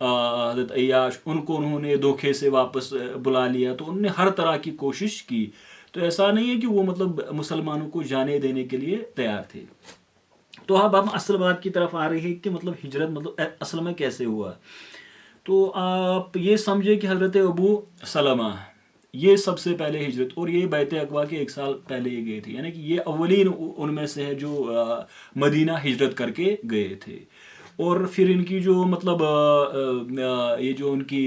حضرت عیاش، ان کو انہوں نے دھوکے سے واپس بلا لیا. تو انہوں نے ہر طرح کی کوشش کی. تو ایسا نہیں ہے کہ وہ مطلب مسلمانوں کو جانے دینے کے لیے تیار تھے. تو اب ہم اصل بات کی طرف آ رہے ہیں کہ مطلب ہجرت مطلب اصل میں کیسے ہوا. تو آپ یہ سمجھے کہ حضرت ابو سلمہ یہ سب سے پہلے ہجرت، اور یہ بیت عقبہ کے 1 سال پہلے یہ گئے تھے، یعنی کہ یہ اولین ان میں سے ہے جو مدینہ ہجرت کر کے گئے تھے. اور پھر ان کی جو مطلب یہ جو ان کی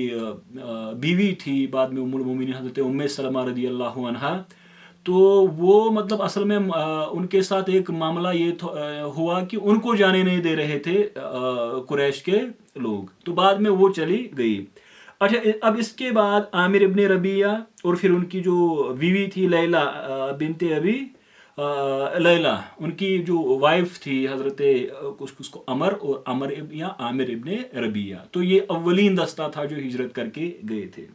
بیوی تھی بعد میں ام المومنین حضرت ام سلمہ رضی اللہ عنہا، تو وہ مطلب اصل میں ان کے ساتھ ایک معاملہ یہ ہوا کہ ان کو جانے نہیں دے رہے تھے قریش کے لوگ. تو بعد میں وہ چلی گئی. اچھا، اب اس کے بعد عامر ابن ربیعہ اور پھر ان کی جو بیوی تھی لیلہ بنت ابی لیلہ، ان کی جو وائف تھی حضرت اس کو عمر، اور عمر یا عامر ابن ربیعہ. تو یہ اولین دستہ تھا جو ہجرت کر کے گئے تھے.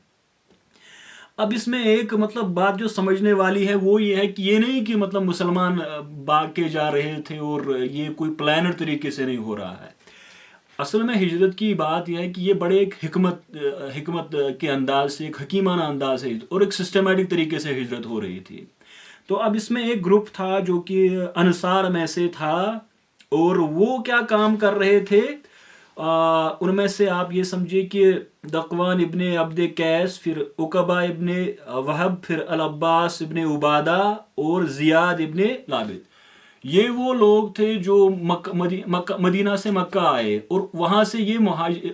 اب اس میں ایک مطلب بات جو سمجھنے والی ہے وہ یہ ہے کہ یہ نہیں کہ مطلب مسلمان بھاگ کے جا رہے تھے اور یہ کوئی پلانر طریقے سے نہیں ہو رہا ہے. اصل میں ہجرت کی بات یہ ہے کہ یہ بڑے ایک حکمت کے انداز سے، ایک حکیمانہ انداز سے اور ایک سسٹمیٹک طریقے سے ہجرت ہو رہی تھی. تو اب اس میں ایک گروپ تھا جو کہ انصار میں سے تھا، اور وہ کیا کام کر رہے تھے. ان میں سے آپ یہ سمجھے کہ دقوان ابن عبد قیس، پھر عقبہ ابن وہب، پھر العباس ابن عبادہ اور زیاد ابن لابد، یہ وہ لوگ تھے جو مدینہ سے مکہ آئے اور وہاں سے یہ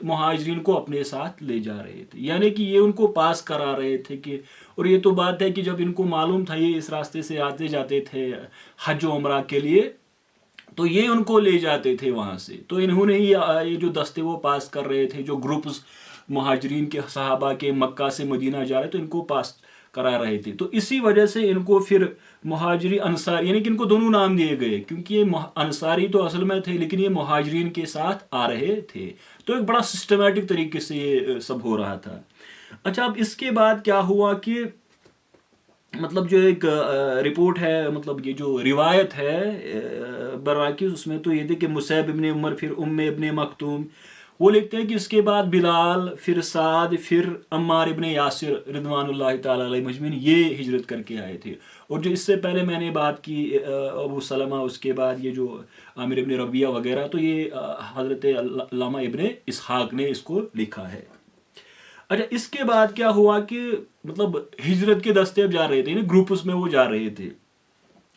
مہاجرین کو اپنے ساتھ لے جا رہے تھے. یعنی کہ یہ ان کو پاس کرا رہے تھے کہ، اور یہ تو بات ہے کہ جب ان کو معلوم تھا یہ اس راستے سے آتے جاتے تھے حج و عمرہ کے لیے، تو یہ ان کو لے جاتے تھے وہاں سے. تو انہوں نے یہ جو دستے وہ پاس کر رہے تھے، جو گروپس مہاجرین کے صحابہ کے مکہ سے مدینہ جا رہے تو ان کو پاس کرا رہے تھے. تو اسی وجہ سے ان کو پھر مہاجری انصار، یعنی کہ ان کو دونوں نام دیے گئے، کیونکہ یہ انصاری تو اصل میں تھے لیکن یہ مہاجرین کے ساتھ آ رہے تھے. تو ایک بڑا سسٹمیٹک طریقے سے یہ سب ہو رہا تھا. اچھا، اب اس کے بعد کیا ہوا کہ مطلب جو ایک رپورٹ ہے، مطلب یہ جو روایت ہے براکز، اس میں تو یہ تھے کہ مصعب ابن عمر، پھر ابن مکتوم، وہ لکھتے ہیں کہ اس کے بعد بلال، پھر سعد، پھر عمار ابن یاسر رضوان اللہ تعالیٰ علیہ مجمعین یہ ہجرت کر کے آئے تھے. اور جو اس سے پہلے میں نے بات کی ابو سلمہ، اس کے بعد یہ جو عامر ابن ربیعہ وغیرہ، تو یہ حضرت علامہ ابن اسحاق نے اس کو لکھا ہے. اچھا، اس کے بعد کیا ہوا کہ مطلب ہجرت کے دستے اب جا رہے تھے، یعنی گروپس میں وہ جا رہے تھے.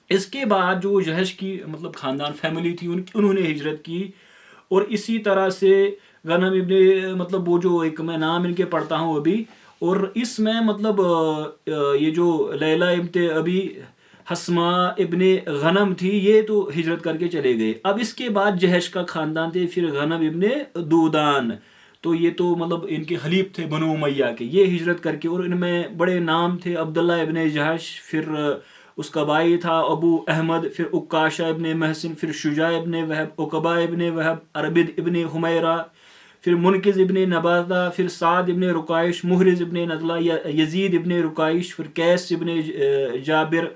اس کے بعد جو جہش کی مطلب خاندان فیملی تھی انہوں نے ہجرت کی. اور اسی طرح سے غنم ابن، مطلب وہ جو ایک میں نام ان کے پڑھتا ہوں ابھی، اور اس میں مطلب یہ جو لیلہ ابن ابی حسمہ ابن غنم تھی، یہ تو ہجرت کر کے چلے گئے. اب اس کے بعد جہش کا خاندان تھے، پھر غنم ابن دودان، تو یہ تو مطلب ان کے حلیف تھے بنو امیہ کے، یہ ہجرت کر کے، اور ان میں بڑے نام تھے عبداللہ ابن جہش، پھر اس کا بھائی تھا ابو احمد، پھر عکاشہ ابن محسن، پھر شجاع ابن وہب، عقبہ ابن وہب، عربد ابن حمیرہ، پھر منقذ ابن نباتہ، پھر سعد ابن رقائش، محرز ابن نضلہ، یزید ابن رقائش، پھر قیس ابن جابر،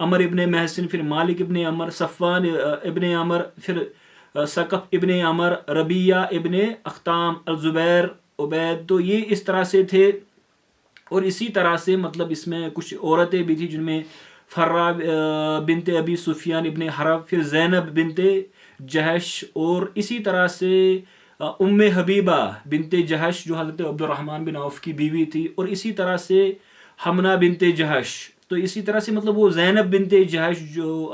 عمر ابن محسن، پھر مالک ابن عمر، صفوان ابن عمر، پھر ثقف ابن عمر، ربیعہ ابن اختام، الزبیر، عبید. تو یہ اس طرح سے تھے. اور اسی طرح سے مطلب اس میں کچھ عورتیں بھی تھیں جن میں فرہ بنت ابی سفیان ابن حرب، پھر زینب بنت جہش، اور اسی طرح سے ام حبیبہ بنت جہش جو حضرت عبد الرحمن بن عوف کی بیوی تھی، اور اسی طرح سے حمنہ بنت جہش. تو اسی طرح سے مطلب وہ زینب بنت جہش جو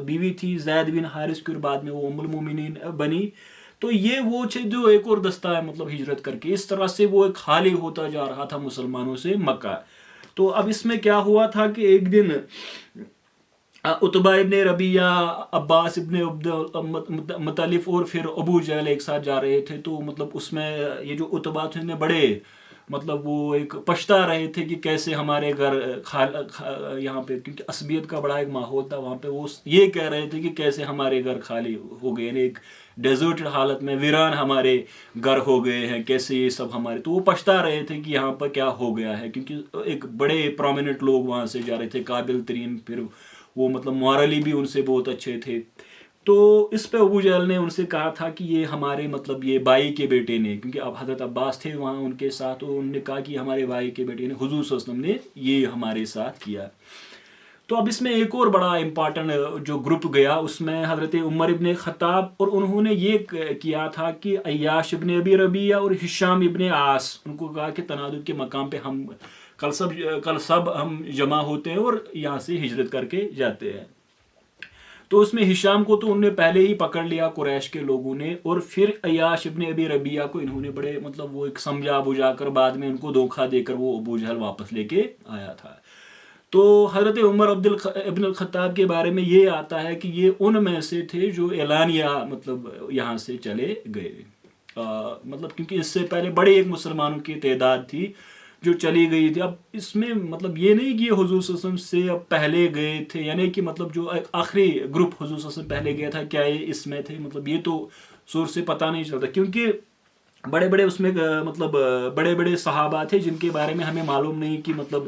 بیوی تھی زید بن حارث کی، اور بعد میں وہ ام المومنین بنی. تو یہ وہ جو ایک اور دستہ ہے مطلب ہجرت کر کے، اس طرح سے وہ ایک خالی ہوتا جا رہا تھا مسلمانوں سے مکہ. تو اب اس میں کیا ہوا تھا کہ ایک دن عتبہ ابن ربیعہ، عباس ابن عبد مطلف اور پھر ابو جہل ایک ساتھ جا رہے تھے. تو مطلب اس میں یہ جو عتبہ تھے نے بڑے مطلب وہ ایک پچھتا رہے تھے کہ کیسے ہمارے گھر یہاں پہ، کیونکہ عصبیت کا بڑا ایک ماحول تھا وہاں پہ، وہ یہ کہہ رہے تھے کہ کیسے ہمارے گھر خالی ہو گئے، یعنی ایک ڈیزرٹڈ حالت میں ویران ہمارے گھر ہو گئے ہیں، کیسے یہ سب ہمارے. تو وہ پچھتا رہے تھے کہ یہاں پر کیا ہو گیا ہے، کیونکہ ایک بڑے پرومیننٹ لوگ وہاں سے جا رہے تھے، قابل ترین، پھر وہ مطلب مورلی بھی ان سے بہت اچھے تھے. تو اس پہ ابو جہل نے ان سے کہا تھا کہ یہ ہمارے مطلب یہ بھائی کے بیٹے نے، کیونکہ اب حضرت عباس تھے وہاں ان کے ساتھ، اور انہوں نے کہا کہ ہمارے بھائی کے بیٹے نے، حضور صلی اللہ علیہ وسلم نے یہ ہمارے ساتھ کیا۔ تو اب اس میں ایک اور بڑا امپارٹنٹ جو گروپ گیا، اس میں حضرت عمر ابن خطاب، اور انہوں نے یہ کیا تھا کہ عیاش ابن ابی ربیعہ اور ہشام ابن عاص، ان کو کہا کہ تنادد کے مقام پہ ہم کل سب ہم جمع ہوتے ہیں اور یہاں سے ہجرت کر کے جاتے ہیں۔ تو اس میں ہشام کو تو انہوں نے پہلے ہی پکڑ لیا قریش کے لوگوں نے، اور پھر عیاش ابن ابی ربیعہ کو انہوں نے بڑے مطلب وہ ایک سمجھا بجھا کر بعد میں ان کو دھوکہ دے کر وہ ابو جہل واپس لے کے آیا تھا۔ تو حضرت عمر ابن الخطاب کے بارے میں یہ آتا ہے کہ یہ ان میں سے تھے جو اعلانیہ مطلب یہاں سے چلے گئے، مطلب کیونکہ اس سے پہلے بڑے ایک مسلمانوں کی تعداد تھی جو چلی گئی تھی۔ اب اس میں مطلب یہ نہیں کہ یہ حضور صلی اللہ علیہ وسلم سے اب پہلے گئے تھے، یعنی کہ مطلب جو آخری گروپ حضور صلی اللہ علیہ وسلم پہلے گیا تھا کیا یہ اس میں تھے، مطلب یہ تو سورس سے پتہ نہیں چلتا، کیونکہ بڑے بڑے اس میں مطلب بڑے بڑے صحابہ تھے جن کے بارے میں ہمیں معلوم نہیں کہ مطلب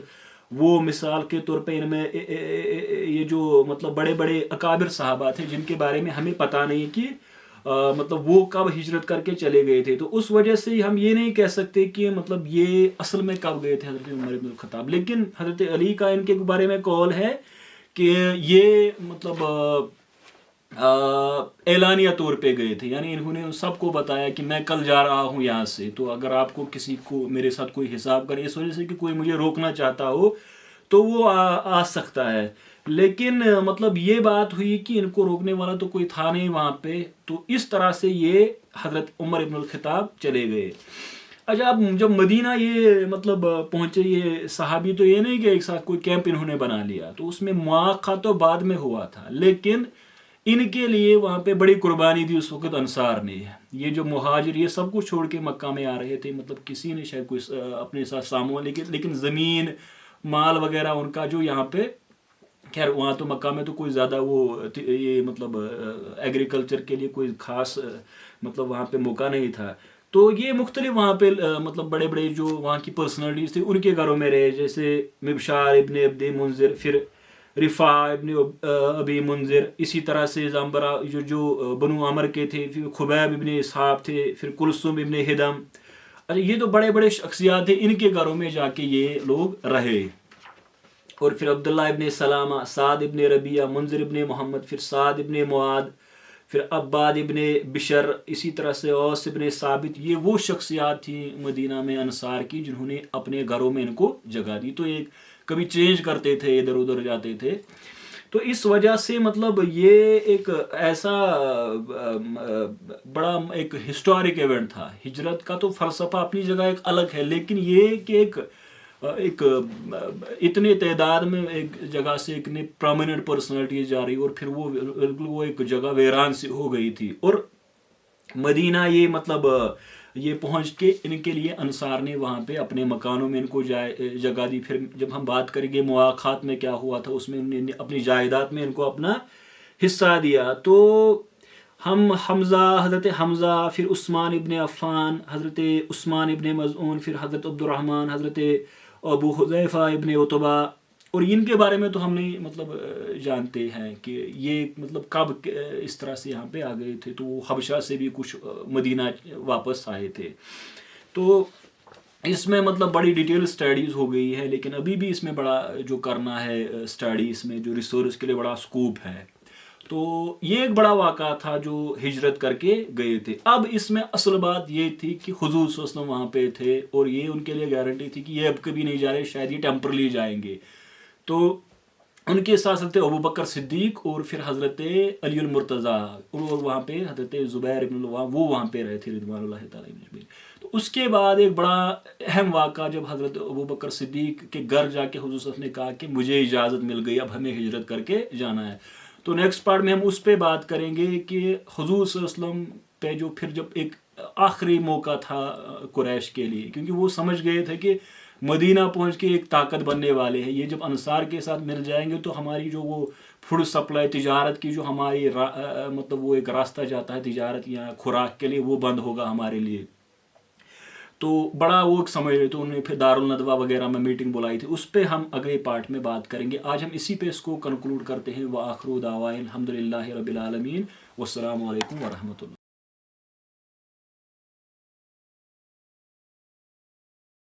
وہ مثال کے طور پہ ان میں یہ جو مطلب بڑے بڑے اکابر صحابہ تھے جن کے بارے میں ہمیں پتہ نہیں کہ مطلب وہ کب ہجرت کر کے چلے گئے تھے، تو اس وجہ سے ہم یہ نہیں کہہ سکتے کہ مطلب یہ اصل میں کب گئے تھے حضرت عمر بن الخطاب۔ لیکن حضرت علی کا ان کے بارے میں قول ہے کہ یہ مطلب اعلانیہ طور پہ گئے تھے، یعنی انہوں نے سب کو بتایا کہ میں کل جا رہا ہوں یہاں سے، تو اگر آپ کو کسی کو میرے ساتھ کوئی حساب کرے، اس وجہ سے کہ کوئی مجھے روکنا چاہتا ہو تو وہ آ سکتا ہے۔ لیکن مطلب یہ بات ہوئی کہ ان کو روکنے والا تو کوئی تھا نہیں وہاں پہ، تو اس طرح سے یہ حضرت عمر ابن الخطاب چلے گئے۔ اچھا، اب جب مدینہ یہ مطلب پہنچے یہ صحابی، تو یہ نہیں کہ ایک ساتھ کوئی کیمپ انہوں نے بنا لیا، تو اس میں مواقع تو بعد میں ہوا تھا، لیکن ان کے لیے وہاں پہ بڑی قربانی دی اس وقت انصار نے۔ یہ جو مہاجر یہ سب کچھ چھوڑ کے مکہ میں آ رہے تھے، مطلب کسی نے شاید کوئی اپنے ساتھ سامان، لیکن زمین مال وغیرہ ان کا جو یہاں پہ، خیر وہاں تو مکہ میں تو کوئی زیادہ وہ یہ مطلب ایگریکلچر کے لیے کوئی خاص مطلب وہاں پہ موقع نہیں تھا، تو یہ مختلف وہاں پہ مطلب بڑے بڑے جو وہاں کی پرسنالٹیز تھے ان کے گھروں میں رہے، جیسے مبشار ابن عبد منذر، پھر رفاع ابن ابی منذر، اسی طرح سے زمبرا جو بنو عمر کے تھے، پھر خبیب ابن اسحاق تھے، پھر کلثوم ابن ہدم، اچھا یہ تو بڑے بڑے شخصیات تھے، ان کے گھروں میں جا کے یہ لوگ رہے۔ اور پھر عبداللہ ابن سلامہ، سعد ابن ربیعہ، منذر ابن محمد، پھر سعد ابن معاذ، پھر عباد ابن بشر، اسی طرح سے اوس ابن ثابت، یہ وہ شخصیات تھیں مدینہ میں انصار کی جنہوں نے اپنے گھروں میں ان کو جگہ دی، تو ایک کبھی چینج کرتے تھے، ادھر ادھر جاتے تھے، تو اس وجہ سے مطلب یہ ایک ایسا بڑا ایک ہسٹورک ایونٹ تھا۔ ہجرت کا تو فلسفہ اپنی جگہ ایک الگ ہے، لیکن یہ کہ ایک اتنے تعداد میں ایک جگہ سے اتنے پرومیننٹ پرسنالٹیز جا رہی، اور پھر وہ ایک جگہ ویران سی ہو گئی تھی، اور مدینہ یہ مطلب یہ پہنچ کے ان کے لیے انصار نے وہاں پہ اپنے مکانوں میں ان کو جگہ دی۔ پھر جب ہم بات کریں گے مواقعات میں کیا ہوا تھا، اس میں انہوں نے اپنی جائیداد میں ان کو اپنا حصہ دیا۔ تو ہم حضرت حمزہ، پھر عثمان ابن عفان، حضرت عثمان ابن مظعون، پھر حضرت عبد الرحمن، حضرت ابو حذیفہ ابن عتبہ، اور ان کے بارے میں تو ہم نہیں مطلب جانتے ہیں کہ یہ مطلب کب اس طرح سے یہاں پہ آ گئے تھے، تو وہ حبشہ سے بھی کچھ مدینہ واپس آئے تھے، تو اس میں مطلب بڑی ڈیٹیل سٹڈیز ہو گئی ہے، لیکن ابھی بھی اس میں بڑا جو کرنا ہے سٹڈی، اس میں جو ریسورس کے لیے بڑا سکوپ ہے۔ تو یہ ایک بڑا واقعہ تھا جو ہجرت کر کے گئے تھے۔ اب اس میں اصل بات یہ تھی کہ حضور صلی اللہ علیہ وسلم وہاں پہ تھے، اور یہ ان کے لیے گارنٹی تھی کہ یہ اب کبھی نہیں جا رہے، شاید یہ ٹیمپرلی جائیں گے، تو ان کے ساتھ حضرت ابوبکر صدیق اور پھر حضرت علی المرتضیٰ، اور وہاں پہ حضرت زبیر ابن العوام وہ وہاں پہ رہے تھے رضوان اللہ تعالیٰ علیہ۔ تو اس کے بعد ایک بڑا اہم واقعہ جب حضرت ابوبکر صدیق کے گھر جا کے حضور صلی اللہ علیہ وسلم نے کہا کہ مجھے اجازت مل گئی، اب ہمیں ہجرت کر کے جانا ہے، تو نیکسٹ پارٹ میں ہم اس پہ بات کریں گے کہ حضور صلی اللہ علیہ وسلم پہ جو پھر جب ایک آخری موقع تھا قریش کے لیے، کیونکہ وہ سمجھ گئے تھے کہ مدینہ پہنچ کے ایک طاقت بننے والے ہیں، یہ جب انصار کے ساتھ مل جائیں گے تو ہماری جو وہ فوڈ سپلائی تجارت کی جو ہماری مطلب وہ ایک راستہ جاتا ہے تجارت یا خوراک کے لیے، وہ بند ہوگا ہمارے لیے، تو بڑا وہ سمجھ رہے، تو انہوں نے پھر دارالندوہ وغیرہ میں میٹنگ بلائی تھی، اس پہ ہم اگلے پارٹ میں بات کریں گے۔ آج ہم اسی پہ اس کو کنکلوڈ کرتے ہیں۔ وآخر دعوانا الحمدللہ رب العالمین، والسلام علیکم ورحمۃ اللہ.